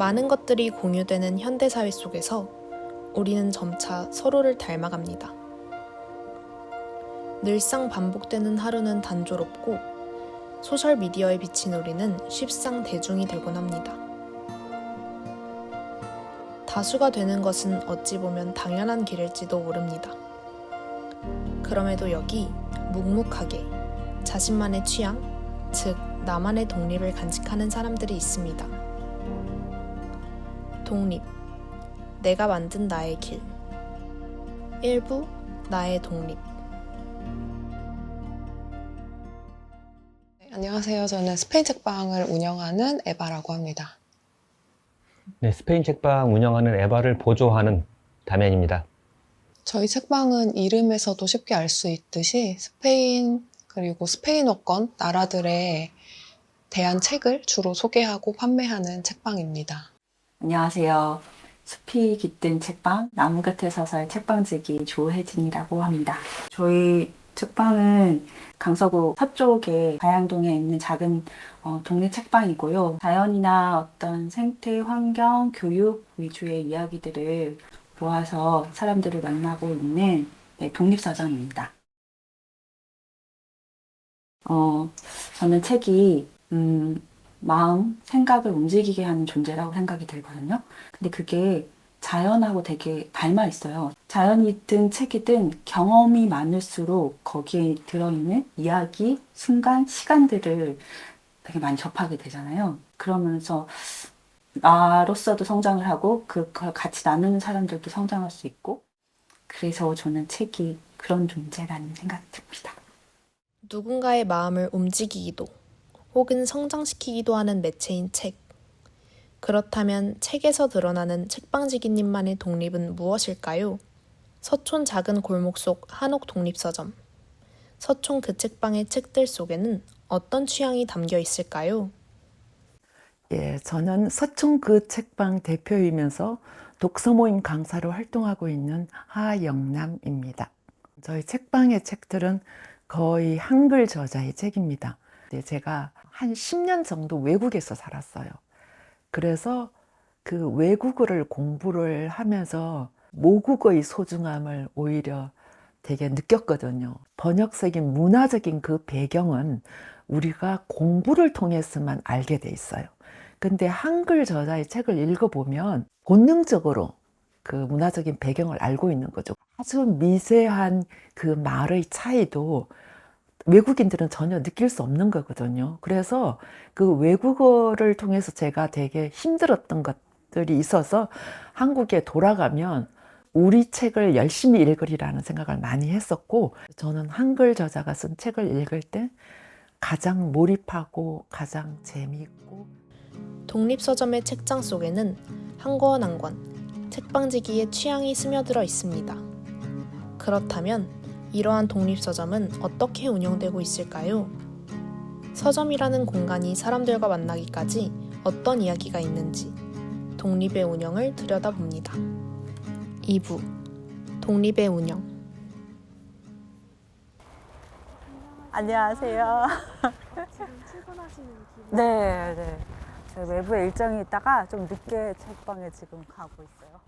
많은 것들이 공유되는 현대사회 속에서 우리는 점차 서로를 닮아갑니다. 늘상 반복되는 하루는 단조롭고 소셜미디어에 비친 우리는 쉽상 대중이 되곤 합니다. 다수가 되는 것은 어찌 보면 당연한 길일지도 모릅니다. 그럼에도 여기 묵묵하게 자신만의 취향, 즉 나만의 독립을 간직하는 사람들이 있습니다. 독립, 내가 만든 나의 길. 일부 나의 독립. 안녕하세요. 저는 스페인 책방을 운영하는 에바라고 합니다. 네, 스페인 책방 운영하는 에바를 보조하는 다면입니다. 저희 책방은 이름에서도 쉽게 알 수 있듯이 스페인 그리고 스페인어권 나라들에 대한 책을 주로 소개하고 판매하는 책방입니다. 안녕하세요. 숲이 깃든 책방, 나무곁에 서서의 책방지기 조혜진이라고 합니다. 저희 책방은 강서구 서쪽에 가양동에 있는 작은 동네 책방이고요. 자연이나 어떤 생태, 환경, 교육 위주의 이야기들을 모아서 사람들을 만나고 있는 독립서점입니다. 저는 책이 마음, 생각을 움직이게 하는 존재라고 생각이 들거든요. 근데 그게 자연하고 되게 닮아 있어요. 자연이든 책이든 경험이 많을수록 거기에 들어있는 이야기, 순간, 시간들을 되게 많이 접하게 되잖아요. 그러면서 나로서도 성장을 하고 그걸 같이 나누는 사람들도 성장할 수 있고, 그래서 저는 책이 그런 존재라는 생각이 듭니다. 누군가의 마음을 움직이기도 혹은 성장시키기도 하는 매체인 책. 그렇다면 책에서 드러나는 책방지기님만의 독립은 무엇일까요? 서촌 작은 골목 속 한옥 독립서점. 서촌 그 책방의 책들 속에는 어떤 취향이 담겨 있을까요? 예, 저는 서촌 그 책방 대표이면서 독서 모임 강사로 활동하고 있는 하영남입니다. 저희 책방의 책들은 거의 한글 저자의 책입니다. 제가 한 10년 정도 외국에서 살았어요. 그래서 그 외국어를 공부를 하면서 모국어의 소중함을 오히려 되게 느꼈거든요. 번역적인 문화적인 그 배경은 우리가 공부를 통해서만 알게 돼 있어요. 근데 한글 저자의 책을 읽어보면 본능적으로 그 문화적인 배경을 알고 있는 거죠. 아주 미세한 그 말의 차이도 외국인들은 전혀 느낄 수 없는 거거든요. 그래서 그 외국어를 통해서 제가 되게 힘들었던 것들이 있어서 한국에 돌아가면 우리 책을 열심히 읽으리라는 생각을 많이 했었고, 저는 한글 저자가 쓴 책을 읽을 때 가장 몰입하고 가장 재미있고. 독립서점의 책장 속에는 한 권 한 권 책방지기의 취향이 스며들어 있습니다. 그렇다면 이러한 독립서점은 어떻게 운영되고 있을까요? 서점이라는 공간이 사람들과 만나기까지 어떤 이야기가 있는지 독립의 운영을 들여다봅니다. 2부 독립의 운영. 안녕하세요. 지금 출근하시는 길. 네. 저희 외부에 일정이 있다가 좀 늦게 책방에 지금 가고 있어요.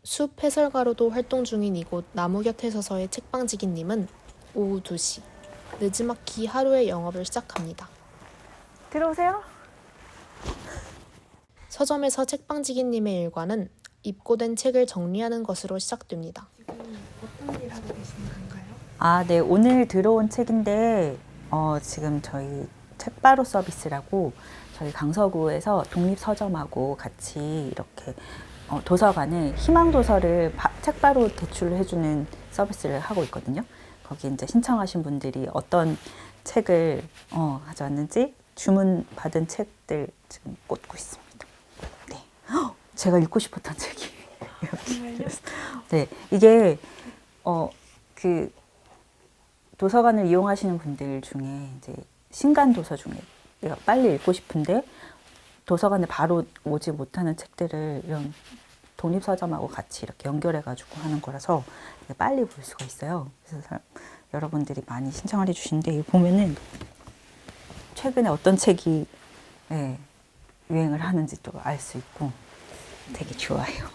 숲 해설가로도 활동 중인 이곳 나무 곁에 서서의 책방지기님은 오후 2시 늦지막히 하루의 영업을 시작합니다. 들어오세요. 서점에서 책방지기님의 일과는 입고된 책을 정리하는 것으로 시작됩니다. 지금 어떤 일 하고 계시는 건가요? 네. 오늘 들어온 책인데 지금 저희 책바로 서비스라고 저희 강서구에서 독립서점하고 같이 이렇게 도서관에 희망도서를 책바로 대출을 해주는 서비스를 하고 있거든요. 거기 이제 신청하신 분들이 어떤 책을 가져왔는지 주문받은 책들 지금 꽂고 있습니다. 네. 제가 읽고 싶었던 책이에요. 네, 이게 그 도서관을 이용하시는 분들 중에 이제 신간 도서 중에 내가 빨리 읽고 싶은데 도서관에 바로 오지 못하는 책들을 이런 독립서점하고 같이 이렇게 연결해가지고 하는 거라서 빨리 볼 수가 있어요. 그래서 여러분들이 많이 신청을 해주시는데 보면은 최근에 어떤 책이 유행을 하는지 또 알 수 있고 되게 좋아요.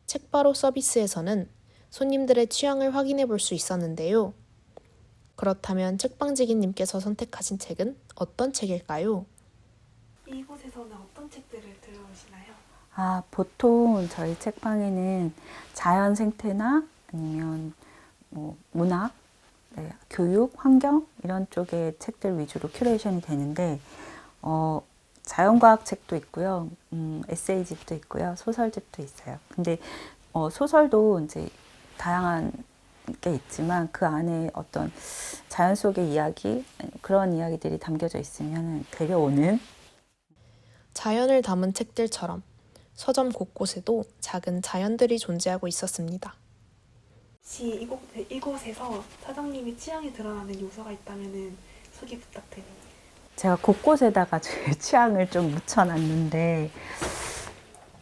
책바로 서비스에서는 손님들의 취향을 확인해 볼 수 있었는데요. 그렇다면 책방지기님께서 선택하신 책은 어떤 책일까요? 이곳에서는 어떤 책들을 들어오시나요? 보통 저희 책방에는 자연 생태나 아니면 뭐 문학, 네, 교육, 환경 이런 쪽의 책들 위주로 큐레이션이 되는데 자연과학 책도 있고요, 에세이집도 있고요, 소설집도 있어요. 근데 소설도 이제 다양한 게 있지만 그 안에 어떤 자연 속의 이야기, 그런 이야기들이 담겨져 있으면 데려오는. 자연을 담은 책들처럼 서점 곳곳에도 작은 자연들이 존재하고 있었습니다. 혹시 이곳에서 사장님이 취향이 드러나는 요소가 있다면 소개 부탁드립니다. 제가 곳곳에다가 제 취향을 좀 묻혀놨는데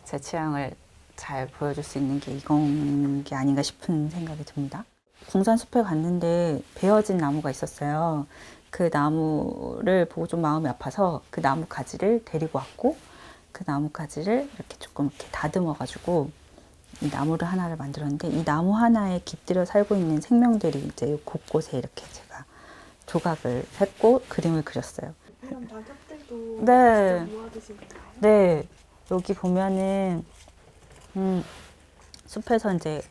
제 취향을 잘 보여줄 수 있는 게 이건 게 아닌가 싶은 생각이 듭니다. 궁산숲에 갔는데 베어진 나무가 있었어요. 그 나무를 보고 좀 마음이 아파서 그 나무 가지를 데리고 왔고 그 나무 가지를 이렇게 조금 이렇게 다듬어가지고 이 나무를 하나를 만들었는데 이 나무 하나에 깃들여 살고 있는 생명들이 이제 곳곳에 이렇게 제가 조각을 했고 그림을 그렸어요. 이런 낙엽들도 네. 직접 모아두신 건가요? 네, 여기 보면은 숲에서 이제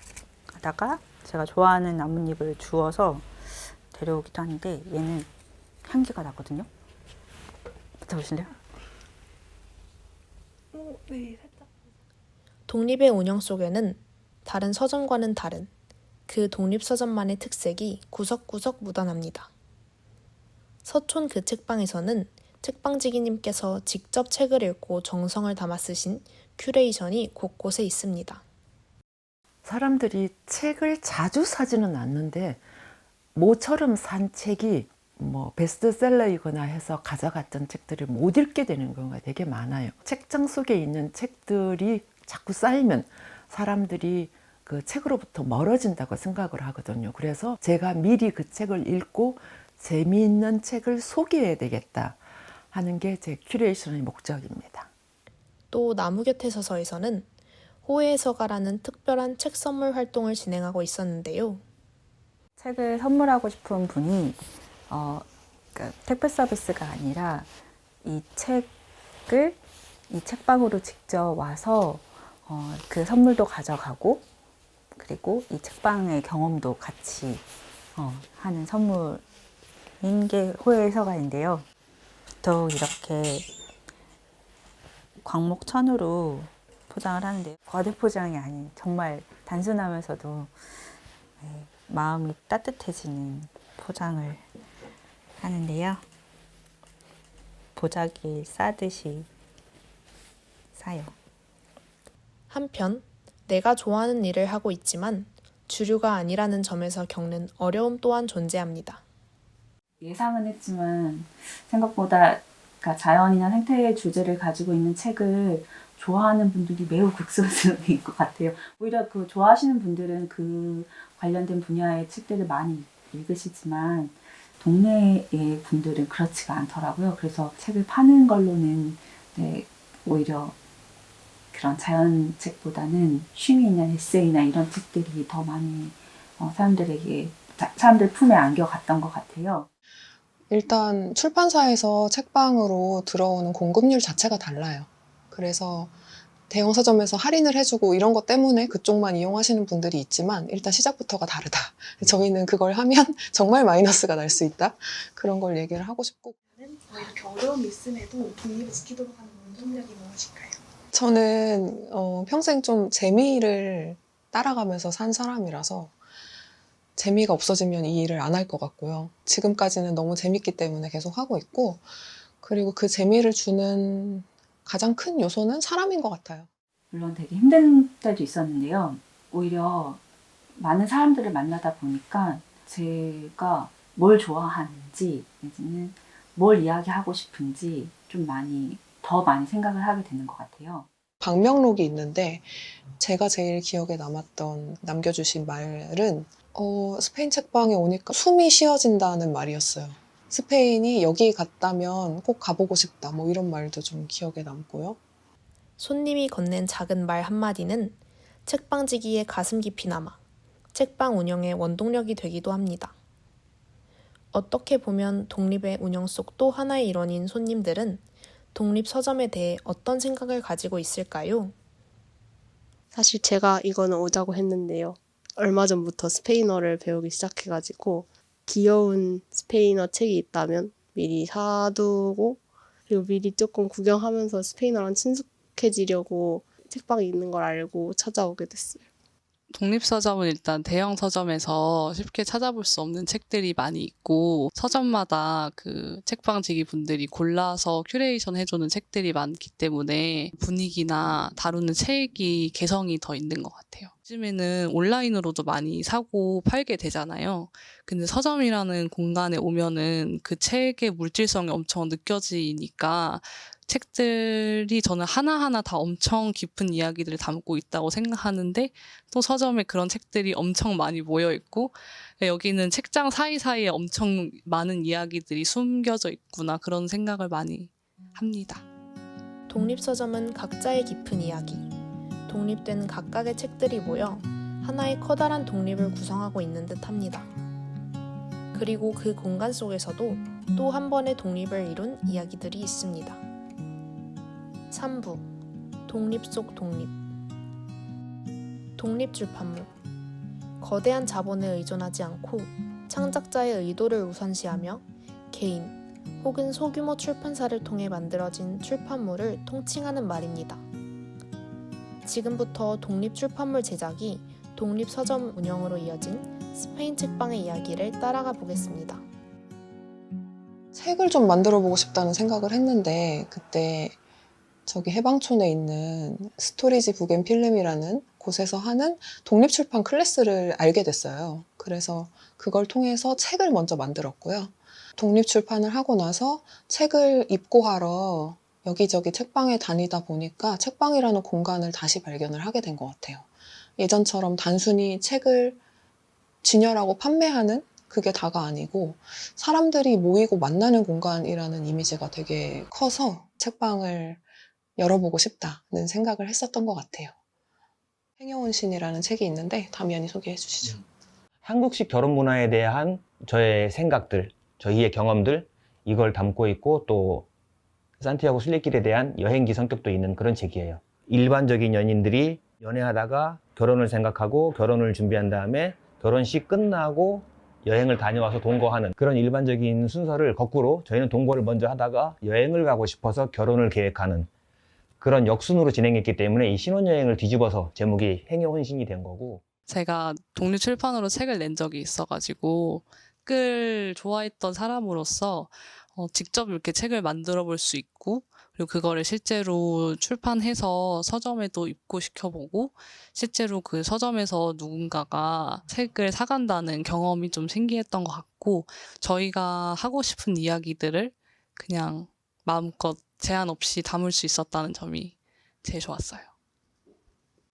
가다가 제가 좋아하는 나뭇잎을 주워서 데려오기도 하는데 얘는 향기가 나거든요. 맡아보실래요? 네, 살짝. 독립의 운영 속에는 다른 서점과는 다른 그 독립서점만의 특색이 구석구석 묻어납니다. 서촌 그 책방에서는 책방지기님께서 직접 책을 읽고 정성을 담아 쓰신 큐레이션이 곳곳에 있습니다. 사람들이 책을 자주 사지는 않는데 모처럼 산 책이 뭐 베스트셀러이거나 해서 가져갔던 책들을 못 읽게 되는 경우가 되게 많아요. 책장 속에 있는 책들이 자꾸 쌓이면 사람들이 그 책으로부터 멀어진다고 생각을 하거든요. 그래서 제가 미리 그 책을 읽고 재미있는 책을 소개해야 되겠다 하는 게 제 큐레이션의 목적입니다. 또 나무 곁에 서서에서는 호혜에서 가라는 특별한 책 선물 활동을 진행하고 있었는데요. 책을 선물하고 싶은 분이 그러니까 택배 서비스가 아니라 이 책을 이 책방으로 직접 와서 그 선물도 가져가고 그리고 이 책방의 경험도 같이 하는 선물인 게 호혜서가인데요. 또 이렇게 광목천으로 포장을 하는데 과대포장이 아닌 정말 단순하면서도 마음이 따뜻해지는 포장을 하는데요. 보자기 싸듯이 싸요. 한편 내가 좋아하는 일을 하고 있지만 주류가 아니라는 점에서 겪는 어려움 또한 존재합니다. 예상은 했지만 생각보다 그러니까 자연이나 생태의 주제를 가지고 있는 책을 좋아하는 분들이 매우 극소수인 것 같아요. 오히려 그 좋아하시는 분들은 그 관련된 분야의 책들을 많이 읽으시지만 동네의 분들은 그렇지가 않더라고요. 그래서 책을 파는 걸로는 오히려 그런 자연 책보다는 취미나 에세이나 이런 책들이 더 많이 사람들 품에 안겨갔던 것 같아요. 일단 출판사에서 책방으로 들어오는 공급률 자체가 달라요. 그래서 대형 서점에서 할인을 해주고 이런 것 때문에 그쪽만 이용하시는 분들이 있지만 일단 시작부터가 다르다. 저희는 그걸 하면 정말 마이너스가 날 수 있다. 그런 걸 얘기를 하고 싶고. 이렇게 어려움이 있음에도 독립을 지키도록 하는 원동력이 무엇일까요? 저는 평생 좀 재미를 따라가면서 산 사람이라서 재미가 없어지면 이 일을 안 할 것 같고요. 지금까지는 너무 재밌기 때문에 계속 하고 있고 그리고 그 재미를 주는 가장 큰 요소는 사람인 것 같아요. 물론 되게 힘든 때도 있었는데요. 오히려 많은 사람들을 만나다 보니까 제가 뭘 좋아하는지 내지는 뭘 이야기하고 싶은지 좀 더 많이 생각을 하게 되는 것 같아요. 방명록이 있는데 제가 제일 기억에 남겨주신 말은 스페인 책방에 오니까 숨이 쉬어진다는 말이었어요. 스페인이 여기 갔다면 꼭 가보고 싶다. 뭐 이런 말도 좀 기억에 남고요. 손님이 건넨 작은 말 한마디는 책방지기에 가슴 깊이 남아 책방 운영의 원동력이 되기도 합니다. 어떻게 보면 독립의 운영 속 또 하나의 일원인 손님들은 독립 서점에 대해 어떤 생각을 가지고 있을까요? 사실 제가 이거는 오자고 했는데요. 얼마 전부터 스페인어를 배우기 시작해가지고 귀여운 스페인어 책이 있다면 미리 사두고 그리고 미리 조금 구경하면서 스페인어랑 친숙해지려고 책방이 있는 걸 알고 찾아오게 됐어요. 독립서점은 일단 대형 서점에서 쉽게 찾아볼 수 없는 책들이 많이 있고 서점마다 그 책방지기 분들이 골라서 큐레이션 해주는 책들이 많기 때문에 분위기나 다루는 책이 개성이 더 있는 것 같아요. 요즘에는 온라인으로도 많이 사고 팔게 되잖아요. 근데 서점이라는 공간에 오면은 그 책의 물질성이 엄청 느껴지니까 책들이 저는 하나하나 다 엄청 깊은 이야기들을 담고 있다고 생각하는데 또 서점에 그런 책들이 엄청 많이 모여 있고 여기는 책장 사이사이에 엄청 많은 이야기들이 숨겨져 있구나 그런 생각을 많이 합니다. 독립서점은 각자의 깊은 이야기, 독립된 각각의 책들이 모여 하나의 커다란 독립을 구성하고 있는 듯 합니다. 그리고 그 공간 속에서도 또 한 번의 독립을 이룬 이야기들이 있습니다. 3부 독립 속 독립 독립출판물 거대한 자본에 의존하지 않고 창작자의 의도를 우선시하며 개인 혹은 소규모 출판사를 통해 만들어진 출판물을 통칭하는 말입니다. 지금부터 독립출판물 제작이 독립서점 운영으로 이어진 스페인 책방의 이야기를 따라가 보겠습니다. 책을 좀 만들어 보고 싶다는 생각을 했는데 그때 저기 해방촌에 있는 스토리지 북앤필름이라는 곳에서 하는 독립출판 클래스를 알게 됐어요. 그래서 그걸 통해서 책을 먼저 만들었고요. 독립출판을 하고 나서 책을 입고하러 여기저기 책방에 다니다 보니까 책방이라는 공간을 다시 발견을 하게 된 것 같아요. 예전처럼 단순히 책을 진열하고 판매하는 그게 다가 아니고 사람들이 모이고 만나는 공간이라는 이미지가 되게 커서 책방을 열어보고 싶다는 생각을 했었던 것 같아요. 행여온 신이라는 책이 있는데 담연이 소개해 주시죠. 한국식 결혼 문화에 대한 저의 생각들, 저희의 경험들 이걸 담고 있고 또 산티아고 순례길에 대한 여행기 성격도 있는 그런 책이에요. 일반적인 연인들이 연애하다가 결혼을 생각하고 결혼을 준비한 다음에 결혼식 끝나고 여행을 다녀와서 동거하는 그런 일반적인 순서를 거꾸로 저희는 동거를 먼저 하다가 여행을 가고 싶어서 결혼을 계획하는 그런 역순으로 진행했기 때문에 이 신혼여행을 뒤집어서 제목이 행여혼신이 된 거고 제가 독립출판으로 책을 낸 적이 있어가지고 책을 좋아했던 사람으로서 직접 이렇게 책을 만들어 볼 수 있고 그리고 그거를 실제로 출판해서 서점에도 입고시켜보고 실제로 그 서점에서 누군가가 책을 사간다는 경험이 좀 신기했던 것 같고 저희가 하고 싶은 이야기들을 그냥 마음껏 제한 없이 담을 수 있었다는 점이 제일 좋았어요.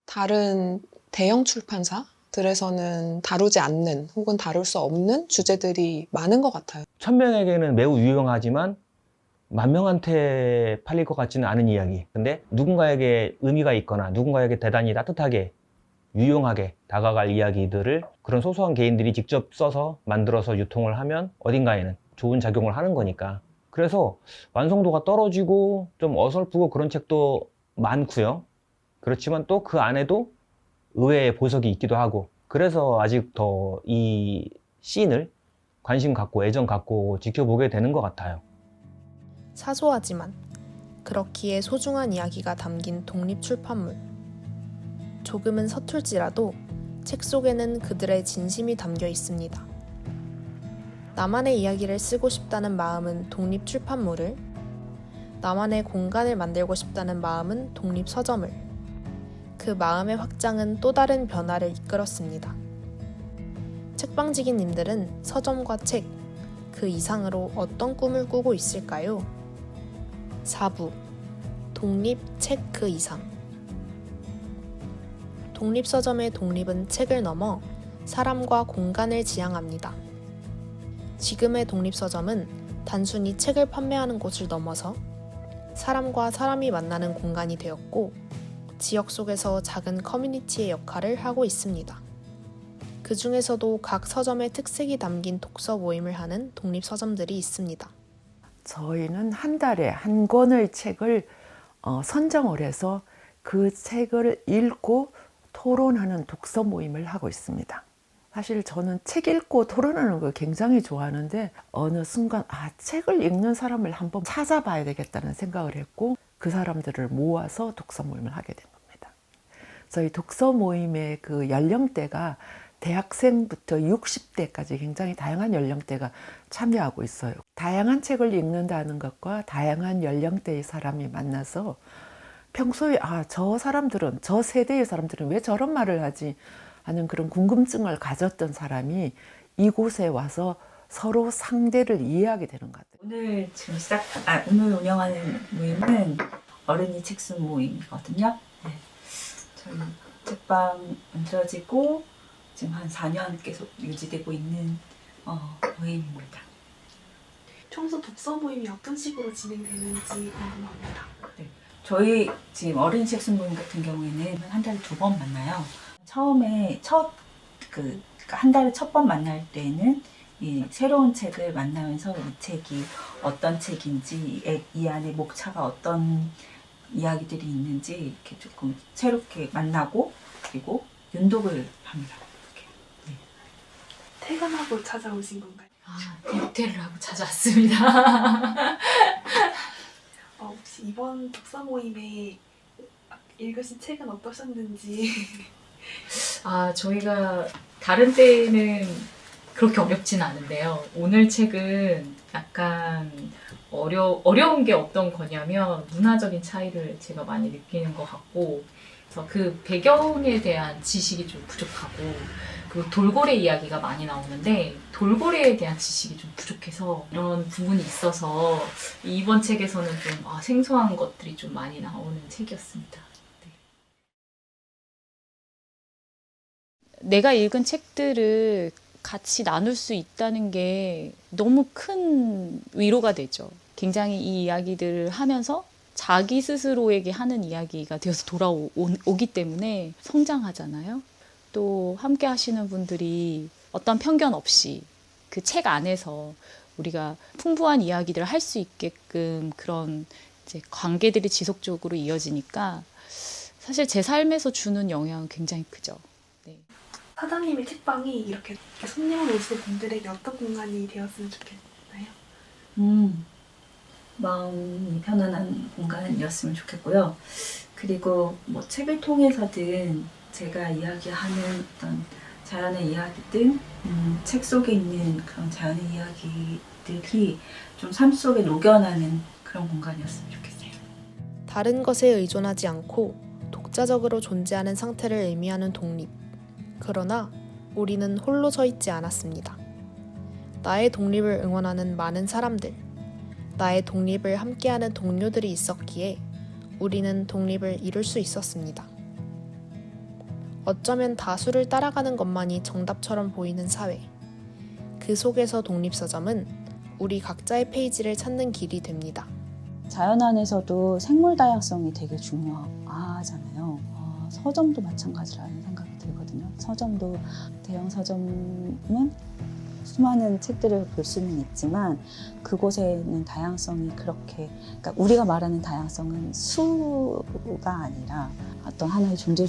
다른 대형 출판사들에서는 다루지 않는 혹은 다룰 수 없는 주제들이 많은 것 같아요. 1000명에게는 매우 유용하지만 10,000명한테 팔릴 것 같지는 않은 이야기. 근데 누군가에게 의미가 있거나 누군가에게 대단히 따뜻하게 유용하게 다가갈 이야기들을 그런 소소한 개인들이 직접 써서 만들어서 유통을 하면 어딘가에는 좋은 작용을 하는 거니까. 그래서 완성도가 떨어지고 좀 어설프고 그런 책도 많고요. 그렇지만 또 그 안에도 의외의 보석이 있기도 하고 그래서 아직 더 이 씬을 관심 갖고 애정 갖고 지켜보게 되는 것 같아요. 사소하지만 그렇기에 소중한 이야기가 담긴 독립출판물. 조금은 서툴지라도 책 속에는 그들의 진심이 담겨 있습니다. 나만의 이야기를 쓰고 싶다는 마음은 독립출판물을, 나만의 공간을 만들고 싶다는 마음은 독립서점을, 그 마음의 확장은 또 다른 변화를 이끌었습니다. 책방지기님들은 서점과 책, 그 이상으로 어떤 꿈을 꾸고 있을까요? 4부 독립, 책 그 이상. 독립서점의 독립은 책을 넘어 사람과 공간을 지향합니다. 지금의 독립서점은 단순히 책을 판매하는 곳을 넘어서 사람과 사람이 만나는 공간이 되었고 지역 속에서 작은 커뮤니티의 역할을 하고 있습니다. 그 중에서도 각 서점의 특색이 담긴 독서 모임을 하는 독립서점들이 있습니다. 저희는 한 달에 한 권의 책을 선정을 해서 그 책을 읽고 토론하는 독서 모임을 하고 있습니다. 사실 저는 책 읽고 토론하는 걸 굉장히 좋아하는데 어느 순간 책을 읽는 사람을 한번 찾아봐야 되겠다는 생각을 했고 그 사람들을 모아서 독서 모임을 하게 된 겁니다. 저희 독서 모임의 그 연령대가 대학생부터 60대까지 굉장히 다양한 연령대가 참여하고 있어요. 다양한 책을 읽는다는 것과 다양한 연령대의 사람이 만나서 평소에 저 사람들은, 저 세대의 사람들은 왜 저런 말을 하지 하는 그런 궁금증을 가졌던 사람이 이곳에 와서 서로 상대를 이해하게 되는 것 같아요. 오늘 운영하는 모임은 어른이 책순 모임이거든요. 네. 저희 책방 만들어지고 지금 한 4년 계속 유지되고 있는 모임입니다. 평소 독서 모임이 어떤 식으로 진행되는지 궁금합니다. 네. 저희 지금 어른 책순 모임 같은 경우에는 한 달에 2번 만나요. 처음에 한 달에 첫 번 만날 때는 이 새로운 책을 만나면서 이 책이 어떤 책인지, 이 안에 목차가 어떤 이야기들이 있는지 이렇게 조금 새롭게 만나고 그리고 윤독을 합니다. 네. 퇴근하고 찾아오신 건가요? 대퇴를 하고 찾아왔습니다. 혹시 이번 독서 모임에 읽으신 책은 어떠셨는지? 저희가 다른 때는 그렇게 어렵진 않은데요. 오늘 책은 약간 어려운 게 어떤 거냐면 문화적인 차이를 제가 많이 느끼는 것 같고 그래서 그 배경에 대한 지식이 좀 부족하고 그리고 돌고래 이야기가 많이 나오는데 돌고래에 대한 지식이 좀 부족해서 이런 부분이 있어서 이번 책에서는 좀 생소한 것들이 좀 많이 나오는 책이었습니다. 내가 읽은 책들을 같이 나눌 수 있다는 게 너무 큰 위로가 되죠. 굉장히 이 이야기들을 하면서 자기 스스로에게 하는 이야기가 되어서 돌아오기 때문에 성장하잖아요. 또 함께 하시는 분들이 어떤 편견 없이 그 책 안에서 우리가 풍부한 이야기들을 할 수 있게끔 그런 이제 관계들이 지속적으로 이어지니까 사실 제 삶에서 주는 영향은 굉장히 크죠. 네. 사장님의 책방이 이렇게 손님을 오시는 분들에게 어떤 공간이 되었으면 좋겠나요? 마음이 편안한 공간이었으면 좋겠고요. 그리고 뭐 책을 통해서든 제가 이야기하는 어떤 자연의 이야기들, 책 속에 있는 그런 자연의 이야기들이 좀 삶 속에 녹여나는 그런 공간이었으면 좋겠어요. 다른 것에 의존하지 않고 독자적으로 존재하는 상태를 의미하는 독립. 그러나 우리는 홀로 서 있지 않았습니다. 나의 독립을 응원하는 많은 사람들, 나의 독립을 함께하는 동료들이 있었기에 우리는 독립을 이룰 수 있었습니다. 어쩌면 다수를 따라가는 것만이 정답처럼 보이는 사회. 그 속에서 독립서점은 우리 각자의 페이지를 찾는 길이 됩니다. 자연 안에서도 생물 다양성이 되게 중요하잖아요. 서점도 마찬가지라는 생각이 들거든요. 서점도 대형 서점은 수많은 책들을 볼 수는 있지만 그곳에는 다양성이 그렇게 그러니까 우리가 말하는 다양성은 수가 아니라 어떤 하나의 존재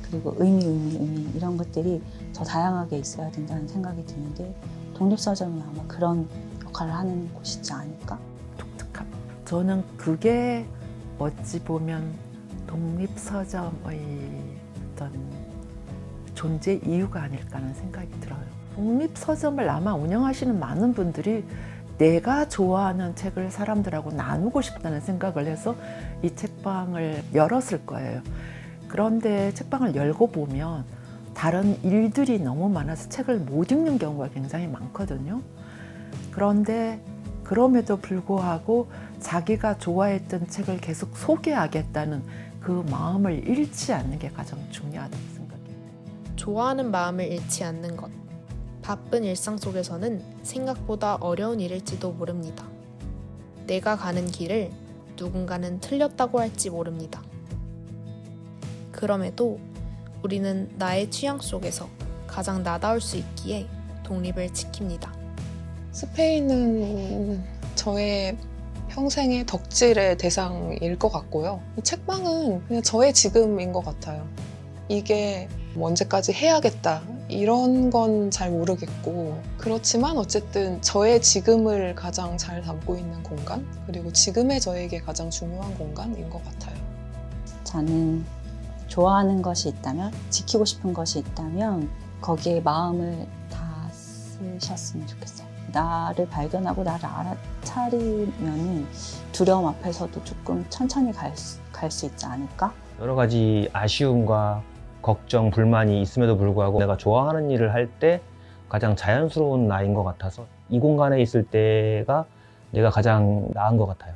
그리고 의미 이런 것들이 더 다양하게 있어야 된다는 생각이 드는데 독립서점은 아마 그런 역할을 하는 곳이지 않을까? 독특함. 저는 그게 어찌 보면 독립서점의 어떤 존재 이유가 아닐까 하는 생각이 들어요. 독립서점을 아마 운영하시는 많은 분들이 내가 좋아하는 책을 사람들하고 나누고 싶다는 생각을 해서 이 책방을 열었을 거예요. 그런데 책방을 열고 보면 다른 일들이 너무 많아서 책을 못 읽는 경우가 굉장히 많거든요. 그런데 그럼에도 불구하고 자기가 좋아했던 책을 계속 소개하겠다는 그 마음을 잃지 않는 게 가장 중요하다고 생각해요. 좋아하는 마음을 잃지 않는 것. 바쁜 일상 속에서는 생각보다 어려운 일일지도 모릅니다. 내가 가는 길을 누군가는 틀렸다고 할지 모릅니다. 그럼에도 우리는 나의 취향 속에서 가장 나다울 수 있기에 독립을 지킵니다. 스페인은 저의 평생의 덕질의 대상일 것 같고요. 이 책방은 그냥 저의 지금인 것 같아요. 이게 뭐 언제까지 해야겠다 이런 건 잘 모르겠고, 그렇지만 어쨌든 저의 지금을 가장 잘 담고 있는 공간, 그리고 지금의 저에게 가장 중요한 공간인 것 같아요. 저는 좋아하는 것이 있다면, 지키고 싶은 것이 있다면 거기에 마음을 다 쓰셨으면 좋겠어요. 나를 발견하고 나를 알아차리면 두려움 앞에서도 조금 천천히 갈 수 있지 않을까? 여러 가지 아쉬움과 걱정, 불만이 있음에도 불구하고 내가 좋아하는 일을 할 때 가장 자연스러운 나인 것 같아서 이 공간에 있을 때가 내가 가장 나은 것 같아요.